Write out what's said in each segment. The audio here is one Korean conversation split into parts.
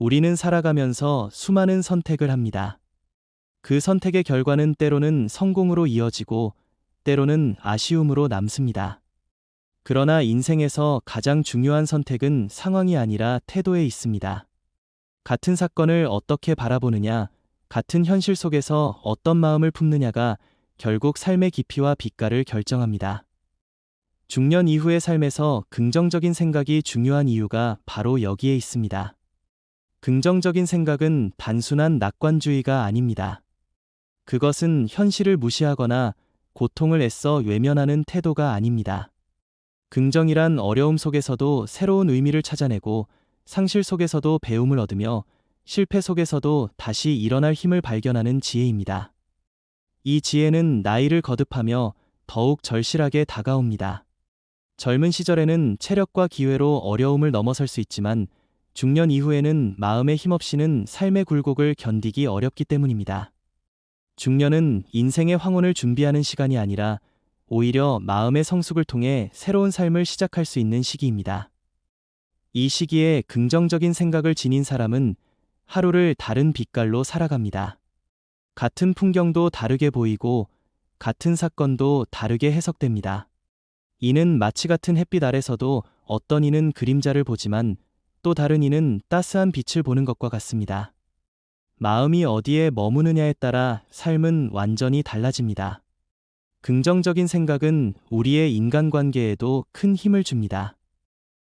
우리는 살아가면서 수많은 선택을 합니다. 그 선택의 결과는 때로는 성공으로 이어지고 때로는 아쉬움으로 남습니다. 그러나 인생에서 가장 중요한 선택은 상황이 아니라 태도에 있습니다. 같은 사건을 어떻게 바라보느냐, 같은 현실 속에서 어떤 마음을 품느냐가 결국 삶의 깊이와 빛깔을 결정합니다. 중년 이후의 삶에서 긍정적인 생각이 중요한 이유가 바로 여기에 있습니다. 긍정적인 생각은 단순한 낙관주의가 아닙니다. 그것은 현실을 무시하거나 고통을 애써 외면하는 태도가 아닙니다. 긍정이란 어려움 속에서도 새로운 의미를 찾아내고 상실 속에서도 배움을 얻으며 실패 속에서도 다시 일어날 힘을 발견하는 지혜입니다. 이 지혜는 나이를 거듭하며 더욱 절실하게 다가옵니다. 젊은 시절에는 체력과 기회로 어려움을 넘어설 수 있지만 중년 이후에는 마음의 힘없이는 삶의 굴곡을 견디기 어렵기 때문입니다. 중년은 인생의 황혼을 준비하는 시간이 아니라 오히려 마음의 성숙을 통해 새로운 삶을 시작할 수 있는 시기입니다. 이 시기에 긍정적인 생각을 지닌 사람은 하루를 다른 빛깔로 살아갑니다. 같은 풍경도 다르게 보이고 같은 사건도 다르게 해석됩니다. 이는 마치 같은 햇빛 아래서도 어떤 이는 그림자를 보지만 또 다른 이는 따스한 빛을 보는 것과 같습니다. 마음이 어디에 머무느냐에 따라 삶은 완전히 달라집니다. 긍정적인 생각은 우리의 인간관계에도 큰 힘을 줍니다.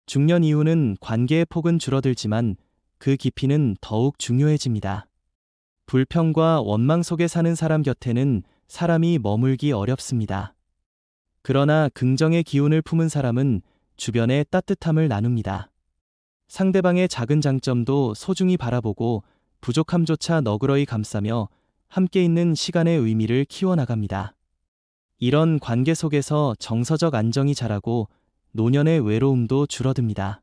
중년 이후는 관계의 폭은 줄어들지만 그 깊이는 더욱 중요해집니다. 불평과 원망 속에 사는 사람 곁에는 사람이 머물기 어렵습니다. 그러나 긍정의 기운을 품은 사람은 주변에 따뜻함을 나눕니다. 상대방의 작은 장점도 소중히 바라보고 부족함조차 너그러이 감싸며 함께 있는 시간의 의미를 키워나갑니다. 이런 관계 속에서 정서적 안정이 자라고 노년의 외로움도 줄어듭니다.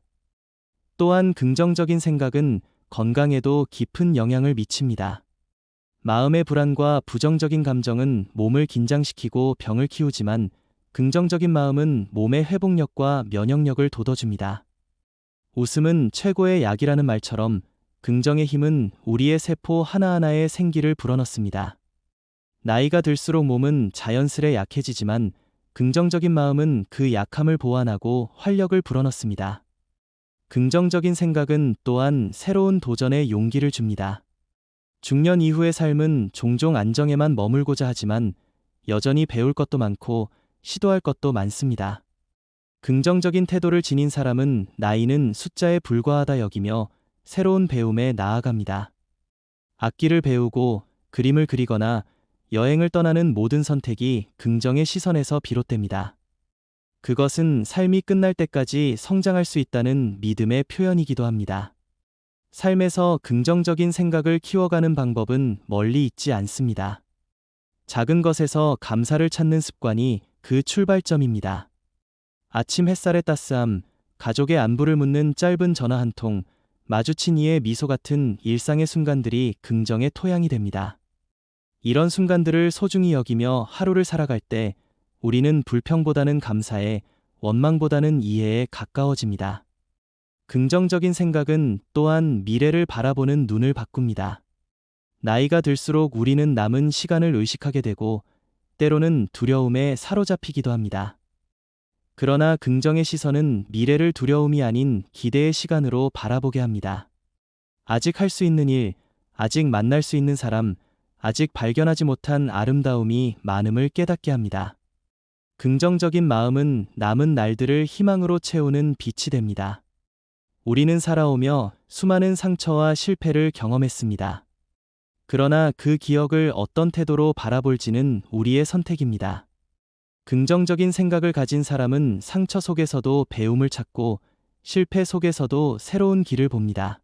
또한 긍정적인 생각은 건강에도 깊은 영향을 미칩니다. 마음의 불안과 부정적인 감정은 몸을 긴장시키고 병을 키우지만 긍정적인 마음은 몸의 회복력과 면역력을 돋워줍니다. 웃음은 최고의 약이라는 말처럼 긍정의 힘은 우리의 세포 하나하나에 생기를 불어넣습니다. 나이가 들수록 몸은 자연스레 약해지지만 긍정적인 마음은 그 약함을 보완하고 활력을 불어넣습니다. 긍정적인 생각은 또한 새로운 도전의 용기를 줍니다. 중년 이후의 삶은 종종 안정에만 머물고자 하지만 여전히 배울 것도 많고 시도할 것도 많습니다. 긍정적인 태도를 지닌 사람은 나이는 숫자에 불과하다 여기며 새로운 배움에 나아갑니다. 악기를 배우고 그림을 그리거나 여행을 떠나는 모든 선택이 긍정의 시선에서 비롯됩니다. 그것은 삶이 끝날 때까지 성장할 수 있다는 믿음의 표현이기도 합니다. 삶에서 긍정적인 생각을 키워가는 방법은 멀리 있지 않습니다. 작은 것에서 감사를 찾는 습관이 그 출발점입니다. 아침 햇살의 따스함, 가족의 안부를 묻는 짧은 전화 한 통, 마주친 이의 미소 같은 일상의 순간들이 긍정의 토양이 됩니다. 이런 순간들을 소중히 여기며 하루를 살아갈 때 우리는 불평보다는 감사에, 원망보다는 이해에 가까워집니다. 긍정적인 생각은 또한 미래를 바라보는 눈을 바꿉니다. 나이가 들수록 우리는 남은 시간을 의식하게 되고 때로는 두려움에 사로잡히기도 합니다. 그러나 긍정의 시선은 미래를 두려움이 아닌 기대의 시간으로 바라보게 합니다. 아직 할 수 있는 일, 아직 만날 수 있는 사람, 아직 발견하지 못한 아름다움이 많음을 깨닫게 합니다. 긍정적인 마음은 남은 날들을 희망으로 채우는 빛이 됩니다. 우리는 살아오며 수많은 상처와 실패를 경험했습니다. 그러나 그 기억을 어떤 태도로 바라볼지는 우리의 선택입니다. 긍정적인 생각을 가진 사람은 상처 속에서도 배움을 찾고 실패 속에서도 새로운 길을 봅니다.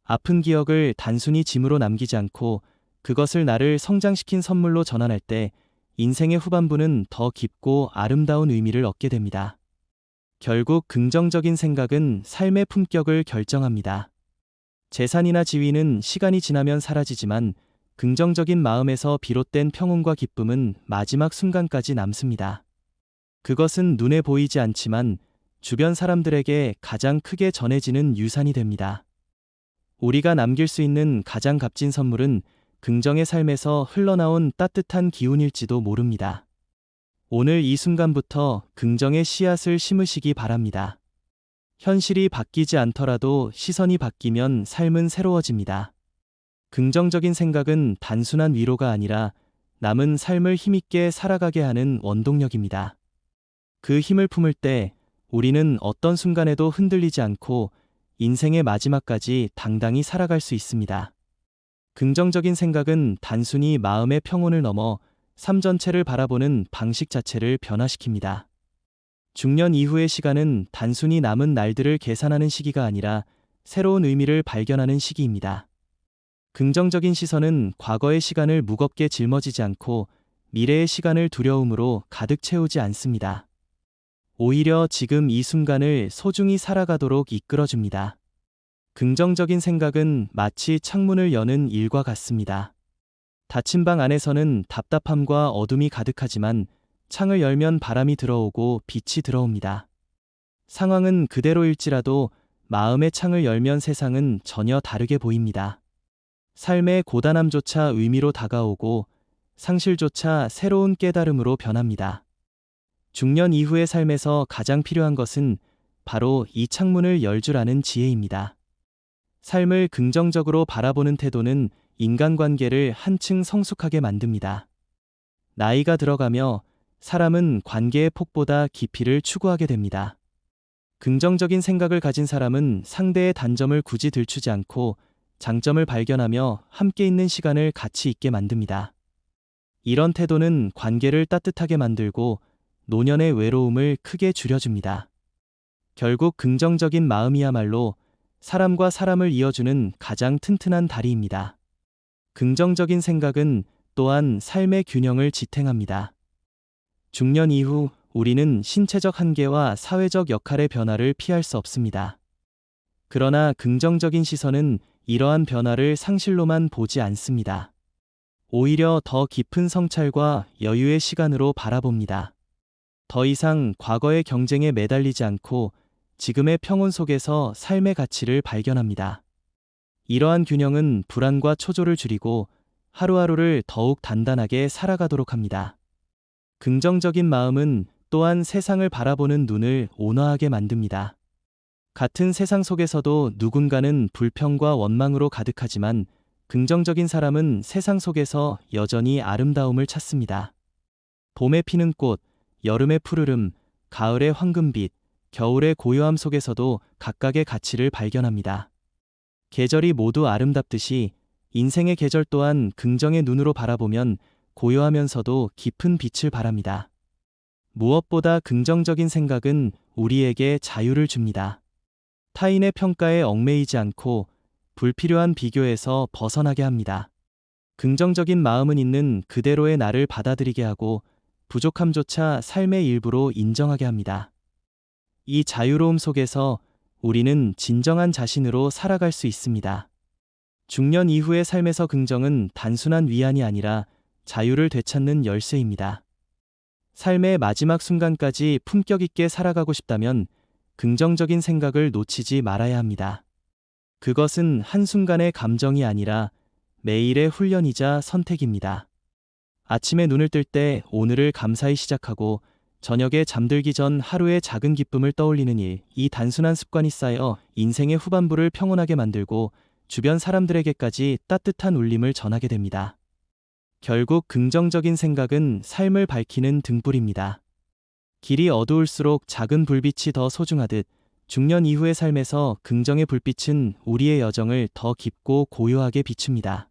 아픈 기억을 단순히 짐으로 남기지 않고 그것을 나를 성장시킨 선물로 전환할 때 인생의 후반부는 더 깊고 아름다운 의미를 얻게 됩니다. 결국 긍정적인 생각은 삶의 품격을 결정합니다. 재산이나 지위는 시간이 지나면 사라지지만 긍정적인 마음에서 비롯된 평온과 기쁨은 마지막 순간까지 남습니다. 그것은 눈에 보이지 않지만 주변 사람들에게 가장 크게 전해지는 유산이 됩니다. 우리가 남길 수 있는 가장 값진 선물은 긍정의 삶에서 흘러나온 따뜻한 기운일지도 모릅니다. 오늘 이 순간부터 긍정의 씨앗을 심으시기 바랍니다. 현실이 바뀌지 않더라도 시선이 바뀌면 삶은 새로워집니다. 긍정적인 생각은 단순한 위로가 아니라 남은 삶을 힘있게 살아가게 하는 원동력입니다. 그 힘을 품을 때 우리는 어떤 순간에도 흔들리지 않고 인생의 마지막까지 당당히 살아갈 수 있습니다. 긍정적인 생각은 단순히 마음의 평온을 넘어 삶 전체를 바라보는 방식 자체를 변화시킵니다. 중년 이후의 시간은 단순히 남은 날들을 계산하는 시기가 아니라 새로운 의미를 발견하는 시기입니다. 긍정적인 시선은 과거의 시간을 무겁게 짊어지지 않고 미래의 시간을 두려움으로 가득 채우지 않습니다. 오히려 지금 이 순간을 소중히 살아가도록 이끌어줍니다. 긍정적인 생각은 마치 창문을 여는 일과 같습니다. 닫힌 방 안에서는 답답함과 어둠이 가득하지만 창을 열면 바람이 들어오고 빛이 들어옵니다. 상황은 그대로일지라도 마음의 창을 열면 세상은 전혀 다르게 보입니다. 삶의 고단함조차 의미로 다가오고 상실조차 새로운 깨달음으로 변합니다. 중년 이후의 삶에서 가장 필요한 것은 바로 이 창문을 열 줄 아는 지혜입니다. 삶을 긍정적으로 바라보는 태도는 인간관계를 한층 성숙하게 만듭니다. 나이가 들어가며 사람은 관계의 폭보다 깊이를 추구하게 됩니다. 긍정적인 생각을 가진 사람은 상대의 단점을 굳이 들추지 않고 장점을 발견하며 함께 있는 시간을 가치 있게 만듭니다. 이런 태도는 관계를 따뜻하게 만들고 노년의 외로움을 크게 줄여줍니다. 결국 긍정적인 마음이야말로 사람과 사람을 이어주는 가장 튼튼한 다리입니다. 긍정적인 생각은 또한 삶의 균형을 지탱합니다. 중년 이후 우리는 신체적 한계와 사회적 역할의 변화를 피할 수 없습니다. 그러나 긍정적인 시선은 이러한 변화를 상실로만 보지 않습니다. 오히려 더 깊은 성찰과 여유의 시간으로 바라봅니다. 더 이상 과거의 경쟁에 매달리지 않고 지금의 평온 속에서 삶의 가치를 발견합니다. 이러한 균형은 불안과 초조를 줄이고 하루하루를 더욱 단단하게 살아가도록 합니다. 긍정적인 마음은 또한 세상을 바라보는 눈을 온화하게 만듭니다. 같은 세상 속에서도 누군가는 불평과 원망으로 가득하지만 긍정적인 사람은 세상 속에서 여전히 아름다움을 찾습니다. 봄에 피는 꽃, 여름의 푸르름, 가을의 황금빛, 겨울의 고요함 속에서도 각각의 가치를 발견합니다. 계절이 모두 아름답듯이 인생의 계절 또한 긍정의 눈으로 바라보면 고요하면서도 깊은 빛을 발합니다. 무엇보다 긍정적인 생각은 우리에게 자유를 줍니다. 타인의 평가에 얽매이지 않고 불필요한 비교에서 벗어나게 합니다. 긍정적인 마음은 있는 그대로의 나를 받아들이게 하고 부족함조차 삶의 일부로 인정하게 합니다. 이 자유로움 속에서 우리는 진정한 자신으로 살아갈 수 있습니다. 중년 이후의 삶에서 긍정은 단순한 위안이 아니라 자유를 되찾는 열쇠입니다. 삶의 마지막 순간까지 품격 있게 살아가고 싶다면 긍정적인 생각을 놓치지 말아야 합니다. 그것은 한순간의 감정이 아니라 매일의 훈련이자 선택입니다. 아침에 눈을 뜰 때 오늘을 감사히 시작하고 저녁에 잠들기 전 하루의 작은 기쁨을 떠올리는 일, 이 단순한 습관이 쌓여 인생의 후반부를 평온하게 만들고 주변 사람들에게까지 따뜻한 울림을 전하게 됩니다. 결국 긍정적인 생각은 삶을 밝히는 등불입니다. 길이 어두울수록 작은 불빛이 더 소중하듯 중년 이후의 삶에서 긍정의 불빛은 우리의 여정을 더 깊고 고요하게 비춥니다.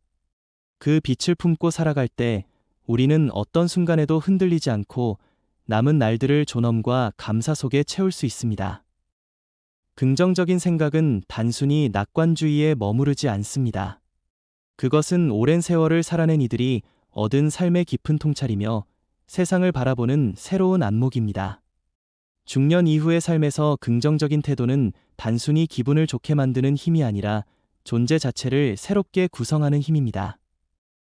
그 빛을 품고 살아갈 때 우리는 어떤 순간에도 흔들리지 않고 남은 날들을 존엄과 감사 속에 채울 수 있습니다. 긍정적인 생각은 단순히 낙관주의에 머무르지 않습니다. 그것은 오랜 세월을 살아낸 이들이 얻은 삶의 깊은 통찰이며 세상을 바라보는 새로운 안목입니다. 중년 이후의 삶에서 긍정적인 태도는 단순히 기분을 좋게 만드는 힘이 아니라 존재 자체를 새롭게 구성하는 힘입니다.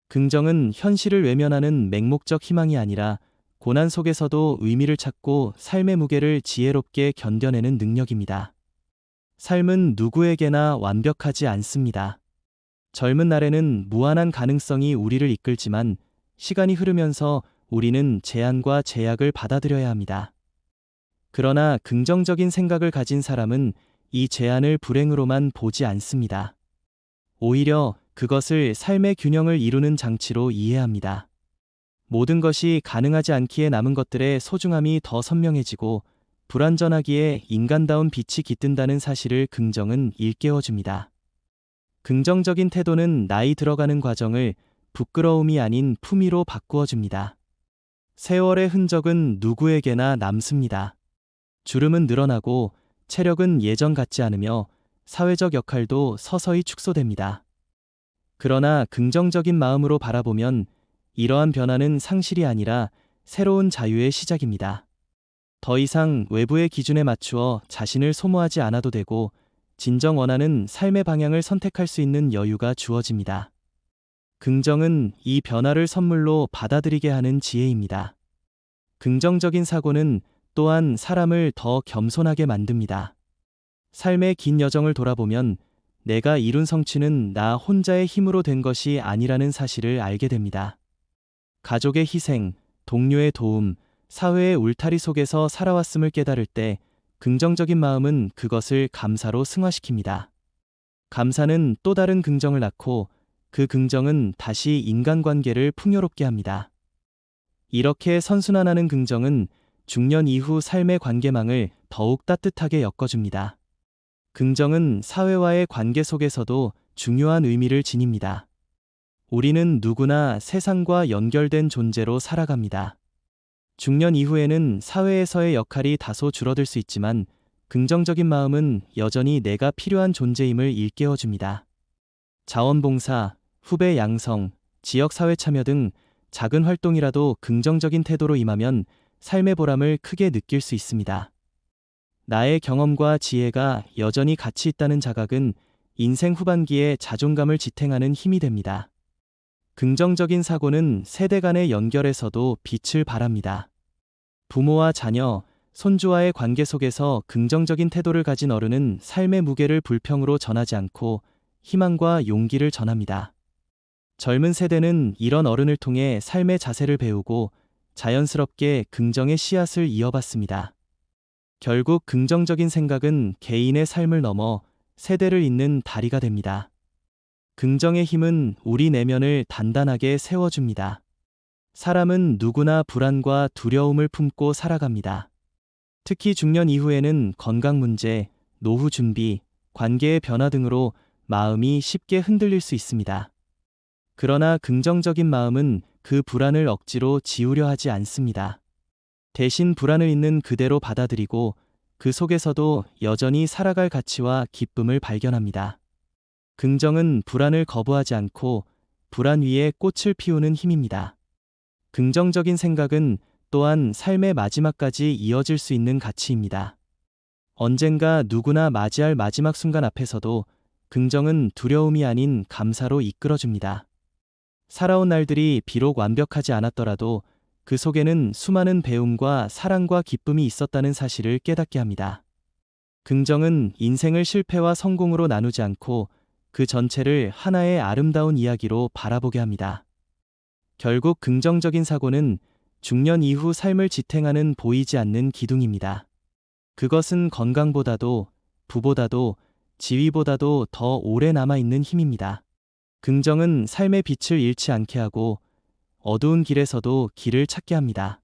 긍정은 현실을 외면하는 맹목적 희망이 아니라 고난 속에서도 의미를 찾고 삶의 무게를 지혜롭게 견뎌내는 능력입니다. 삶은 누구에게나 완벽하지 않습니다. 젊은 날에는 무한한 가능성이 우리를 이끌지만 시간이 흐르면서 우리는 제한과 제약을 받아들여야 합니다. 그러나 긍정적인 생각을 가진 사람은 이 제한을 불행으로만 보지 않습니다. 오히려 그것을 삶의 균형을 이루는 장치로 이해합니다. 모든 것이 가능하지 않기에 남은 것들의 소중함이 더 선명해지고 불완전하기에 인간다운 빛이 깃든다는 사실을 긍정은 일깨워줍니다. 긍정적인 태도는 나이 들어가는 과정을 부끄러움이 아닌 품위로 바꾸어줍니다. 세월의 흔적은 누구에게나 남습니다. 주름은 늘어나고 체력은 예전 같지 않으며 사회적 역할도 서서히 축소됩니다. 그러나 긍정적인 마음으로 바라보면 이러한 변화는 상실이 아니라 새로운 자유의 시작입니다. 더 이상 외부의 기준에 맞추어 자신을 소모하지 않아도 되고 진정 원하는 삶의 방향을 선택할 수 있는 여유가 주어집니다. 긍정은 이 변화를 선물로 받아들이게 하는 지혜입니다. 긍정적인 사고는 또한 사람을 더 겸손하게 만듭니다. 삶의 긴 여정을 돌아보면 내가 이룬 성취는 나 혼자의 힘으로 된 것이 아니라는 사실을 알게 됩니다. 가족의 희생, 동료의 도움, 사회의 울타리 속에서 살아왔음을 깨달을 때 긍정적인 마음은 그것을 감사로 승화시킵니다. 감사는 또 다른 긍정을 낳고 그 긍정은 다시 인간관계를 풍요롭게 합니다. 이렇게 선순환하는 긍정은 중년 이후 삶의 관계망을 더욱 따뜻하게 엮어줍니다. 긍정은 사회와의 관계 속에서도 중요한 의미를 지닙니다. 우리는 누구나 세상과 연결된 존재로 살아갑니다. 중년 이후에는 사회에서의 역할이 다소 줄어들 수 있지만 긍정적인 마음은 여전히 내가 필요한 존재임을 일깨워줍니다. 자원봉사, 후배 양성, 지역사회 참여 등 작은 활동이라도 긍정적인 태도로 임하면 삶의 보람을 크게 느낄 수 있습니다. 나의 경험과 지혜가 여전히 가치 있다는 자각은 인생 후반기에 자존감을 지탱하는 힘이 됩니다. 긍정적인 사고는 세대 간의 연결에서도 빛을 발합니다. 부모와 자녀, 손주와의 관계 속에서 긍정적인 태도를 가진 어른은 삶의 무게를 불평으로 전하지 않고 희망과 용기를 전합니다. 젊은 세대는 이런 어른을 통해 삶의 자세를 배우고 자연스럽게 긍정의 씨앗을 이어받습니다. 결국 긍정적인 생각은 개인의 삶을 넘어 세대를 잇는 다리가 됩니다. 긍정의 힘은 우리 내면을 단단하게 세워줍니다. 사람은 누구나 불안과 두려움을 품고 살아갑니다. 특히 중년 이후에는 건강 문제, 노후 준비, 관계의 변화 등으로 마음이 쉽게 흔들릴 수 있습니다. 그러나 긍정적인 마음은 그 불안을 억지로 지우려 하지 않습니다. 대신 불안을 있는 그대로 받아들이고 그 속에서도 여전히 살아갈 가치와 기쁨을 발견합니다. 긍정은 불안을 거부하지 않고 불안 위에 꽃을 피우는 힘입니다. 긍정적인 생각은 또한 삶의 마지막까지 이어질 수 있는 가치입니다. 언젠가 누구나 맞이할 마지막 순간 앞에서도 긍정은 두려움이 아닌 감사로 이끌어줍니다. 살아온 날들이 비록 완벽하지 않았더라도 그 속에는 수많은 배움과 사랑과 기쁨이 있었다는 사실을 깨닫게 합니다. 긍정은 인생을 실패와 성공으로 나누지 않고 그 전체를 하나의 아름다운 이야기로 바라보게 합니다. 결국 긍정적인 사고는 중년 이후 삶을 지탱하는 보이지 않는 기둥입니다. 그것은 건강보다도 부보다도 지위보다도 더 오래 남아있는 힘입니다. 긍정은 삶의 빛을 잃지 않게 하고 어두운 길에서도 길을 찾게 합니다.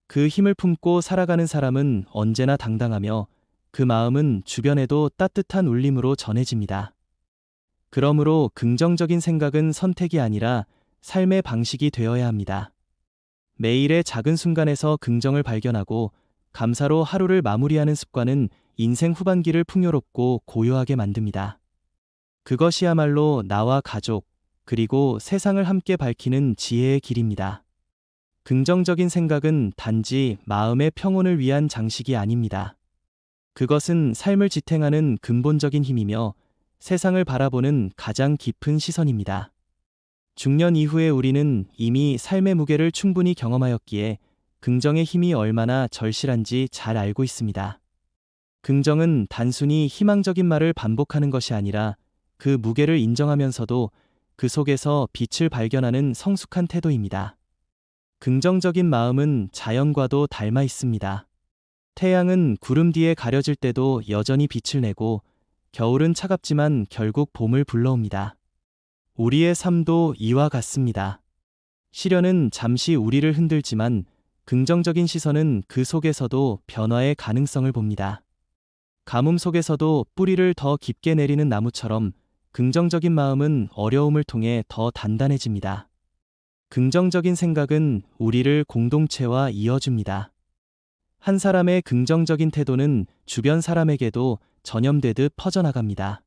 그 힘을 품고 살아가는 사람은 언제나 당당하며 그 마음은 주변에도 따뜻한 울림으로 전해집니다. 그러므로 긍정적인 생각은 선택이 아니라 삶의 방식이 되어야 합니다. 매일의 작은 순간에서 긍정을 발견하고 감사로 하루를 마무리하는 습관은 인생 후반기를 풍요롭고 고요하게 만듭니다. 그것이야말로 나와 가족, 그리고 세상을 함께 밝히는 지혜의 길입니다. 긍정적인 생각은 단지 마음의 평온을 위한 장식이 아닙니다. 그것은 삶을 지탱하는 근본적인 힘이며 세상을 바라보는 가장 깊은 시선입니다. 중년 이후에 우리는 이미 삶의 무게를 충분히 경험하였기에 긍정의 힘이 얼마나 절실한지 잘 알고 있습니다. 긍정은 단순히 희망적인 말을 반복하는 것이 아니라 그 무게를 인정하면서도 그 속에서 빛을 발견하는 성숙한 태도입니다. 긍정적인 마음은 자연과도 닮아 있습니다. 태양은 구름 뒤에 가려질 때도 여전히 빛을 내고 겨울은 차갑지만 결국 봄을 불러옵니다. 우리의 삶도 이와 같습니다. 시련은 잠시 우리를 흔들지만 긍정적인 시선은 그 속에서도 변화의 가능성을 봅니다. 가뭄 속에서도 뿌리를 더 깊게 내리는 나무처럼 긍정적인 마음은 어려움을 통해 더 단단해집니다. 긍정적인 생각은 우리를 공동체와 이어줍니다. 한 사람의 긍정적인 태도는 주변 사람에게도 전염되듯 퍼져나갑니다.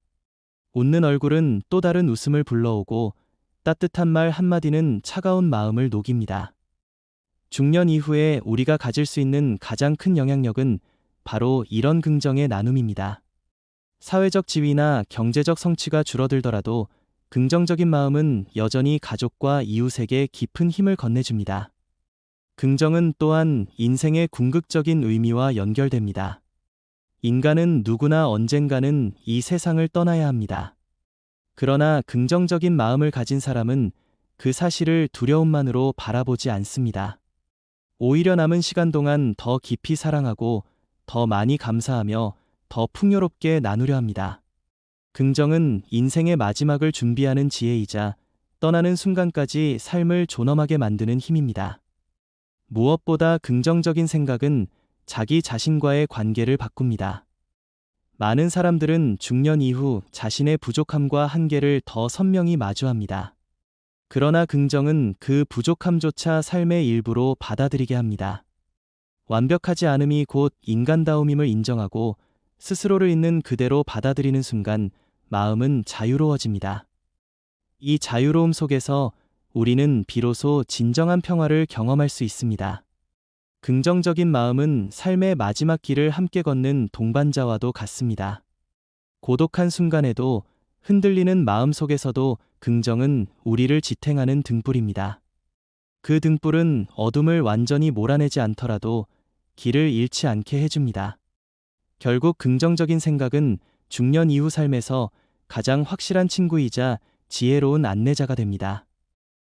웃는 얼굴은 또 다른 웃음을 불러오고 따뜻한 말 한마디는 차가운 마음을 녹입니다. 중년 이후에 우리가 가질 수 있는 가장 큰 영향력은 바로 이런 긍정의 나눔입니다. 사회적 지위나 경제적 성취가 줄어들더라도 긍정적인 마음은 여전히 가족과 이웃에게 깊은 힘을 건네줍니다. 긍정은 또한 인생의 궁극적인 의미와 연결됩니다. 인간은 누구나 언젠가는 이 세상을 떠나야 합니다. 그러나 긍정적인 마음을 가진 사람은 그 사실을 두려움만으로 바라보지 않습니다. 오히려 남은 시간 동안 더 깊이 사랑하고 더 많이 감사하며 더 풍요롭게 나누려 합니다. 긍정은 인생의 마지막을 준비하는 지혜이자 떠나는 순간까지 삶을 존엄하게 만드는 힘입니다. 무엇보다 긍정적인 생각은 자기 자신과의 관계를 바꿉니다. 많은 사람들은 중년 이후 자신의 부족함과 한계를 더 선명히 마주합니다. 그러나 긍정은 그 부족함조차 삶의 일부로 받아들이게 합니다. 완벽하지 않음이 곧 인간다움임을 인정하고 스스로를 있는 그대로 받아들이는 순간 마음은 자유로워집니다. 이 자유로움 속에서 우리는 비로소 진정한 평화를 경험할 수 있습니다. 긍정적인 마음은 삶의 마지막 길을 함께 걷는 동반자와도 같습니다. 고독한 순간에도 흔들리는 마음 속에서도 긍정은 우리를 지탱하는 등불입니다. 그 등불은 어둠을 완전히 몰아내지 않더라도 길을 잃지 않게 해줍니다. 결국 긍정적인 생각은 중년 이후 삶에서 가장 확실한 친구이자 지혜로운 안내자가 됩니다.